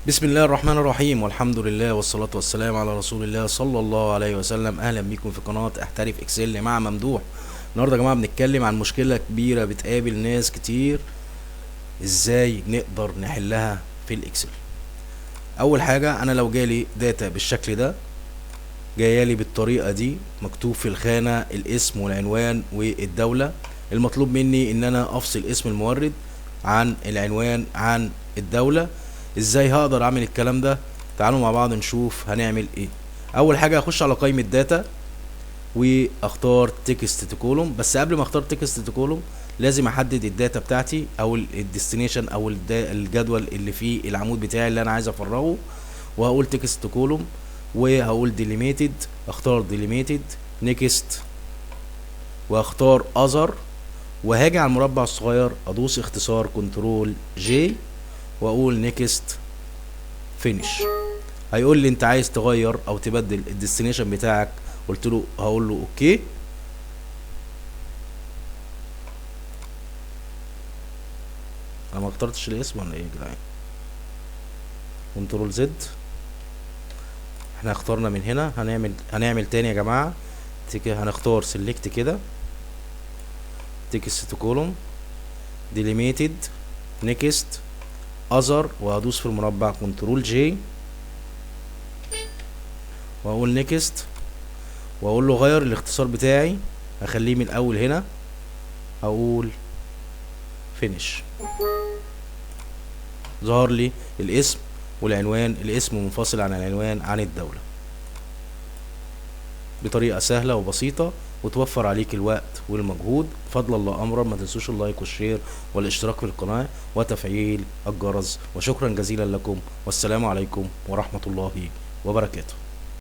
بسم الله الرحمن الرحيم، والحمد لله والصلاة والسلام على رسول الله صلى الله عليه وسلم. أهلا بكم في قناة احترف اكسل مع ممدوح. النهاردة يا جماعة بنتكلم عن مشكلة كبيرة بتقابل ناس كتير، ازاي نقدر نحلها في الاكسل. اول حاجة، انا لو جالي داتا بالشكل ده، جايالي بالطريقة دي، مكتوب في الخانة الاسم والعنوان والدولة، المطلوب مني ان انا افصل اسم المورد عن العنوان عن الدولة. ازاي هقدر اعمل الكلام ده؟ تعالوا مع بعض نشوف هنعمل ايه. اول حاجة اخش على قائمة داتا واختار تكست تو كولوم. بس قبل ما اختار تكست تو كولوم لازم احدد الداتا بتاعتي او الديستنيشن او الجدول اللي فيه العمود بتاعي اللي انا عايز افرغه، وهقول تكست تو كولوم وهقول ديليميتد، اختار ديليميتد نيكست واختار اذر، وهاجي على المربع الصغير ادوس اختصار كنترول جي واقول نيكست فينيش. هيقول لي انت عايز تغير او تبدل الديستنيشن بتاعك، قلت له هقول له اوكي. انا ما اخترتش الاسم ولا ايه يا جدعان؟ كنترول زد. احنا اخترنا من هنا، هنعمل تاني يا جماعه. هنختار سيلكت كده تكست تو كولوم ديليميتد نيكست اذر، وهدوس في المربع كنترول جي واقول نيكست واقول له غير الاختصار بتاعي، هخليه من الاول هنا، هقول فينيش. ظهر لي الاسم والعنوان، الاسم منفصل عن العنوان عن الدولة، بطريقة سهلة وبسيطة وتوفر عليك الوقت والمجهود. فضل الله امرا، ما تنسوش اللايك والشير والاشتراك في القناة وتفعيل الجرس، وشكرا جزيلا لكم، والسلام عليكم ورحمة الله وبركاته.